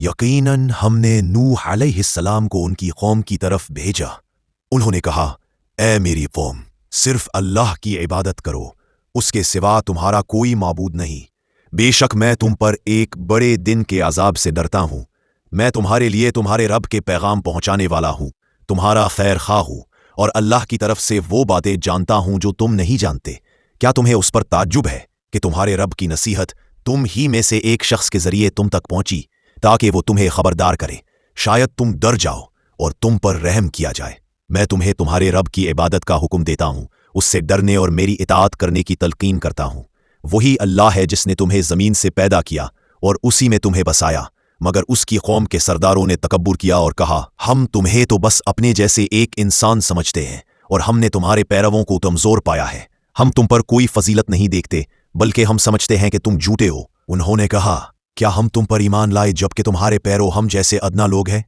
यकीनन हमने नूह अलैहिस्सलाम को उनकी कौम की तरफ भेजा। उन्होंने कहा, ए मेरी कौम, सिर्फ अल्लाह की इबादत करो, उसके सिवा तुम्हारा कोई माबूद नहीं। बेशक मैं तुम पर एक बड़े दिन के अजाब से डरता हूं। मैं तुम्हारे लिए तुम्हारे रब के पैगाम पहुंचाने वाला हूं, तुम्हारा खैर खा हूं, और अल्लाह की तरफ से वो बातें जानता हूं जो तुम नहीं जानते। क्या तुम्हें उस पर ताज्जुब है कि तुम्हारे रब की नसीहत तुम ही में से एक शख्स के जरिए तुम तक पहुंची, ताकि वो तुम्हें खबरदार करे, शायद तुम डर जाओ और तुम पर रहम किया जाए। मैं तुम्हें तुम्हारे रब की इबादत का हुक्म देता हूं, उससे डरने और मेरी इताअत करने की तलकीन करता हूं। वही अल्लाह है जिसने तुम्हें जमीन से पैदा किया और उसी में तुम्हें बसाया। मगर उसकी कौम के सरदारों ने तकब्बुर किया और कहा, हम तुम्हें तो बस अपने जैसे एक इंसान समझते हैं और हमने तुम्हारे पैरवों को कमजोर पाया है। हम तुम पर कोई फजीलत नहीं देखते, बल्कि हम समझते हैं कि तुम झूठे हो। उन्होंने कहा, क्या हम तुम पर ईमान लाए जबकि तुम्हारे पैरों हम जैसे अदना लोग हैं?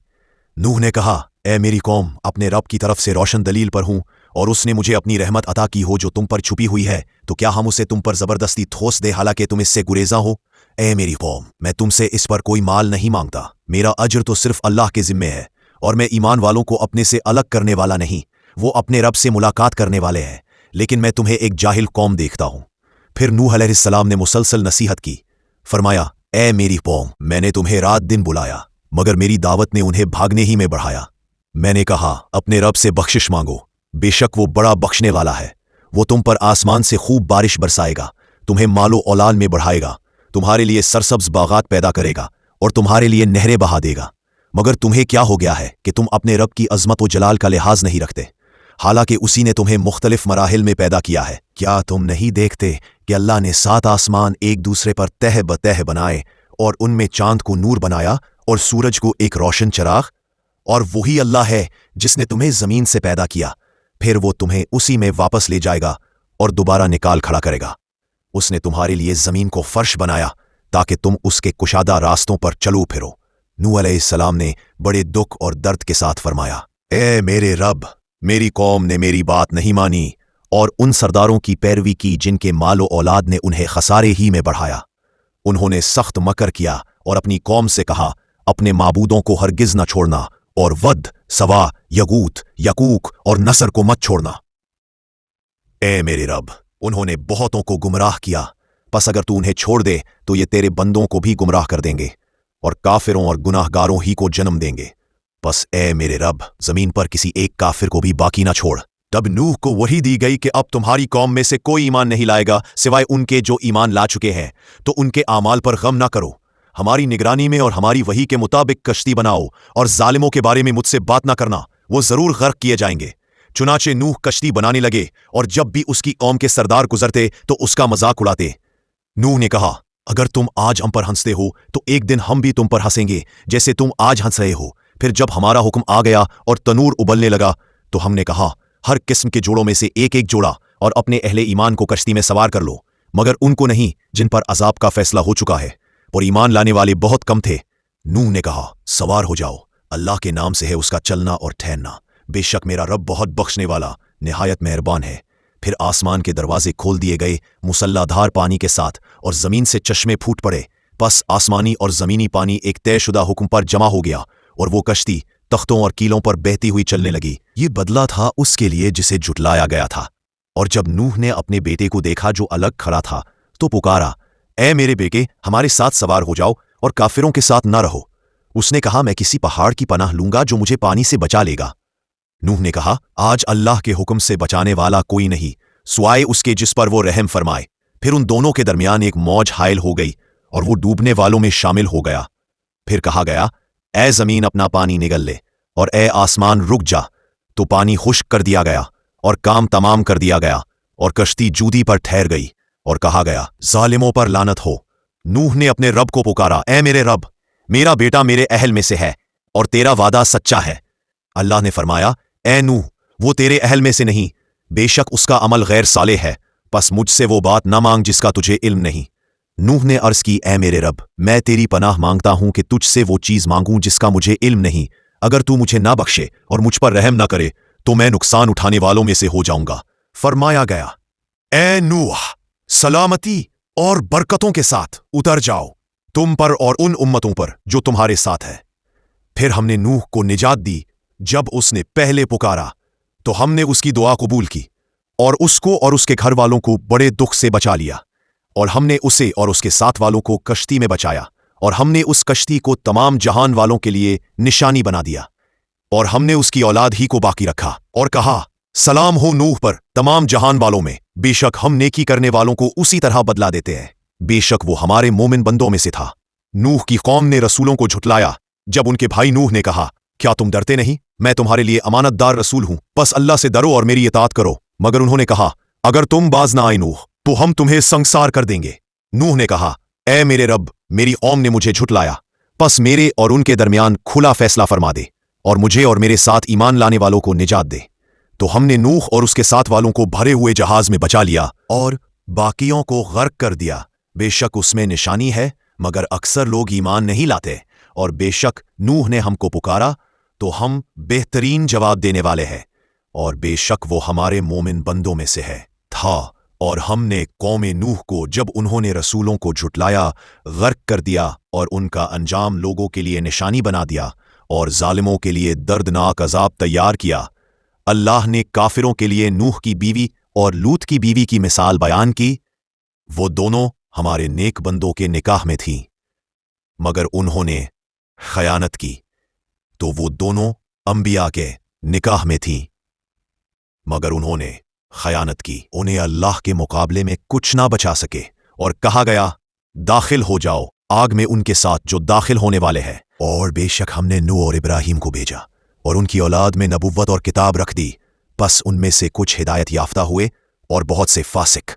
नूह ने कहा, ए मेरी कौम, अपने रब की तरफ से रोशन दलील पर हूं और उसने मुझे अपनी रहमत अता की हो जो तुम पर छुपी हुई है, तो क्या हम उसे तुम पर जबरदस्ती ठोस दे हालांकि तुम इससे गुरेजा हो? ए मेरी कौम, मैं तुमसे इस पर कोई माल नहीं मांगता। मेरा अजर तो सिर्फ अल्लाह के जिम्मे है, और मैं ईमान वालों को अपने से अलग करने वाला नहीं, वो अपने रब से मुलाकात करने वाले हैं। लेकिन मैं तुम्हें एक जाहिल कौम देखता हूं। फिर नूह अलैहिस्सलाम ने मुसलसल नसीहत की। फरमाया, ए मेरी कौम, मैंने तुम्हें रात दिन बुलाया, मगर मेरी दावत ने उन्हें भागने ही में बढ़ाया। मैंने कहा, अपने रब से बख्शिश मांगो, बेशक वो बड़ा बख्शने वाला है। वो तुम पर आसमान से खूब बारिश बरसाएगा, तुम्हें मालो औलाद में बढ़ाएगा, तुम्हारे लिए सरसब्ज बागात पैदा करेगा और तुम्हारे लिए नहरें बहा देगा। मगर तुम्हें क्या हो गया है कि तुम अपने रब की अजमत व जलाल का लिहाज नहीं रखते, हालांकि उसी ने तुम्हें मुख्तलिफ मराहिल में पैदा किया है। क्या तुम नहीं देखते कि अल्लाह ने 7 आसमान एक दूसरे पर तह बतह बनाए और उनमें चांद को नूर बनाया और सूरज को एक रोशन चिराग? और वही अल्लाह है जिसने तुम्हें जमीन से पैदा किया, फिर वो तुम्हें उसी में वापस ले जाएगा और दोबारा निकाल खड़ा करेगा। उसने तुम्हारे लिए जमीन को फर्श बनाया ताकि तुम उसके कुशादा रास्तों पर चलो फिरो। नूह अलैहिस्सलाम ने बड़े दुख और दर्द के साथ फरमाया, ए मेरे रब, मेरी कौम ने मेरी बात नहीं मानी और उन सरदारों की पैरवी की जिनके मालो औलाद ने उन्हें खसारे ही में बढ़ाया। उन्होंने सख्त मकर किया और अपनी कौम से कहा, अपने माबूदों को हरगिज न छोड़ना और वद, सवा, यगूत, यकूक और नसर को मत छोड़ना। ए मेरे रब, उन्होंने बहुतों को गुमराह किया, बस अगर तू उन्हें छोड़ दे तो ये तेरे बंदों को भी गुमराह कर देंगे और काफिरों और गुनाहगारों ही को जन्म देंगे। बस ए मेरे रब, जमीन पर किसी एक काफिर को भी बाकी ना छोड़। तब नूह को वही दी गई कि अब तुम्हारी कौम में से कोई ईमान नहीं लाएगा सिवाय उनके जो ईमान ला चुके हैं, तो उनके आमाल पर गम ना करो। हमारी निगरानी में और हमारी वही के मुताबिक कश्ती बनाओ और जालिमों के बारे में मुझसे बात ना करना, वो जरूर गर्क किए जाएंगे। चुनाचे नूह कश्ती बनाने लगे और जब भी उसकी कौम के सरदार गुजरते तो उसका मजाक उड़ाते। नूह ने कहा, अगर तुम आज हम पर हंसते हो तो एक दिन हम भी तुम पर हंसेंगे जैसे तुम आज हंस रहे हो। फिर जब हमारा हुक्म आ गया और तनूर उबलने लगा तो हमने कहा, हर किस्म के जोड़ों में से एक एक जोड़ा और अपने अहले ईमान को कश्ती में सवार कर लो, मगर उनको नहीं जिन पर अजाब का फैसला हो चुका है, और ईमान लाने वाले बहुत कम थे। नूह ने कहा, सवार हो जाओ, अल्लाह के नाम से है उसका चलना और ठहरना, बेशक मेरा रब बहुत बख्शने वाला निहायत मेहरबान है। फिर आसमान के दरवाजे खोल दिए गए मुसल्लाधार पानी के साथ और जमीन से चश्मे फूट पड़े। बस आसमानी और जमीनी पानी एक तयशुदा हुक्म पर जमा हो गया और वो कश्ती तख्तों और कीलों पर बहती हुई चलने लगी। ये बदला था उसके लिए जिसे जुटलाया गया था। और जब नूह ने अपने बेटे को देखा जो अलग खड़ा था तो पुकारा, ए मेरे बेटे, हमारे साथ सवार हो जाओ और काफिरों के साथ न रहो। उसने कहा, मैं किसी पहाड़ की पनाह लूंगा जो मुझे पानी से बचा लेगा। नूह ने कहा, आज अल्लाह के हुक्म से बचाने वाला कोई नहीं सुवाए उसके जिस पर वो रहम फरमाए। फिर उन दोनों के दरमियान एक मौज हायल हो गई और वो डूबने वालों में शामिल हो गया। फिर कहा गया, ए जमीन अपना पानी निगल ले और ए आसमान रुक जा। तो पानी खुश्क कर दिया गया और काम तमाम कर दिया गया और कश्ती जूदी पर ठहर गई और कहा गया, जालिमों पर लानत हो। नूह ने अपने रब को पुकारा, ए मेरे रब, मेरा बेटा मेरे अहल में से है और तेरा वादा सच्चा है। अल्लाह ने फरमाया, ए नूह, वो तेरे अहल में से नहीं, बेशक उसका अमल गैर साले है, बस मुझसे वो बात ना मांग जिसका तुझे इल्म नहीं। नूह ने अर्ज की, ए मेरे रब, मैं तेरी पनाह मांगता हूं कि तुझसे वो चीज मांगूं जिसका मुझे इल्म नहीं। अगर तू मुझे ना बख्शे और मुझ पर रहम ना करे तो मैं नुकसान उठाने वालों में से हो जाऊंगा। फरमाया गया, ए नूह, सलामती और बरकतों के साथ उतर जाओ, तुम पर और उन उम्मतों पर जो तुम्हारे साथ है। फिर हमने नूह को निजात दी जब उसने पहले पुकारा, तो हमने उसकी दुआ कबूल की और उसको और उसके घर वालों को बड़े दुख से बचा लिया। और हमने उसे और उसके साथ वालों को कश्ती में बचाया, और हमने उस कश्ती को तमाम जहान वालों के लिए निशानी बना दिया। और हमने उसकी औलाद ही को बाकी रखा और कहा, सलाम हो नूह पर तमाम जहान वालों में, बेशक हम नेकी करने वालों को उसी तरह बदला देते हैं। बेशक वो हमारे मोमिन बंदों में से था। नूह की कौम ने रसूलों को झुटलाया जब उनके भाई नूह ने कहा, क्या तुम डरते नहीं? मैं तुम्हारे लिए अमानतदार रसूल हूं, बस अल्लाह से डरो और मेरी इताअत करो। मगर उन्होंने कहा, अगर तुम बाज ना आए नूह, तो हम तुम्हें संसार कर देंगे। नूह ने कहा, ऐ मेरे रब, मेरी कौम ने मुझे झुटलाया, बस मेरे और उनके दरमियान खुला फैसला फरमा दे और मुझे और मेरे साथ ईमान लाने वालों को निजात दे। तो हमने नूह और उसके साथ वालों को भरे हुए जहाज में बचा लिया और बाकियों को गर्क कर दिया। बेशक उसमें निशानी है, मगर अक्सर लोग ईमान नहीं लाते। और बेशक नूह ने हमको पुकारा तो हम बेहतरीन जवाब देने वाले हैं, और बेशक वो हमारे मोमिन बंदों में से है था। और हमने कौम नूह को जब उन्होंने रसूलों को झुटलाया गर्क कर दिया और उनका अंजाम लोगों के लिए निशानी बना दिया और जालिमों के लिए दर्दनाक अजाब तैयार किया। अल्लाह ने काफिरों के लिए नूह की बीवी और लूत की बीवी की मिसाल बयान की। वो दोनों हमारे नेक बंदों के निकाह में थीं, मगर उन्होंने खयानत की। तो वो दोनों अंबिया के निकाह में थीं, मगर उन्होंने खयानत की। उन्हें अल्लाह के मुकाबले में कुछ ना बचा सके, और कहा गया, दाखिल हो जाओ आग में उनके साथ जो दाखिल होने वाले हैं। और बेशक हमने नूह और इब्राहिम को भेजा और उनकी औलाद में नबुव्वत और किताब रख दी, बस उनमें से कुछ हिदायत याफ्ता हुए और बहुत से फासिक।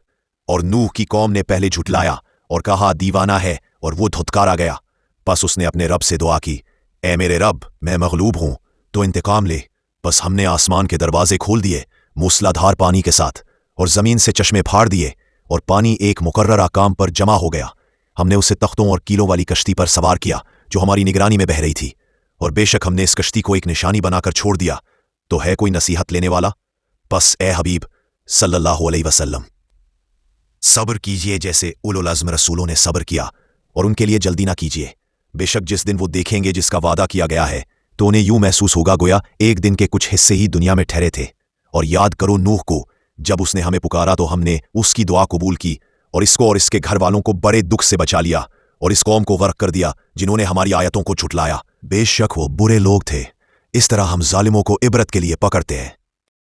और नूह की कौम ने पहले झुटलाया और कहा, दीवाना है, और वो धुतकारा गया। बस उसने अपने रब से दुआ की, ऐ मेरे रब, मैं मगलूब हूं, तो इंतकाम ले। बस हमने आसमान के दरवाजे खोल दिए मूसलाधार पानी के साथ, और जमीन से चश्मे फाड़ दिए, और पानी एक मुकर्ररा काम पर जमा हो गया। हमने उसे तख्तों और कीलों वाली कश्ती पर सवार किया जो हमारी निगरानी में बह रही थी। और बेशक हमने इस कश्ती को एक निशानी बनाकर छोड़ दिया। तो है कोई नसीहत लेने वाला? बस ए हबीब सल्लल्लाहु अलैहि वसल्लम, सब्र कीजिए जैसे उलुल अज़्म रसूलों ने सब्र किया, और उनके लिए जल्दी ना कीजिए। बेशक जिस दिन वो देखेंगे जिसका वादा किया गया है, तो उन्हें यूं महसूस होगा गोया एक दिन के कुछ हिस्से ही दुनिया में ठहरे थे। और याद करो नूह को, जब उसने हमें पुकारा तो हमने उसकी दुआ कबूल की, और इसको और इसके घर वालों को बड़े दुख से बचा लिया, और इस कौम को गर्क कर दिया जिन्होंने हमारी आयतों को झुटलाया। बेशक वो बुरे लोग थे। इस तरह हम जालिमों को इबरत के लिए पकड़ते हैं।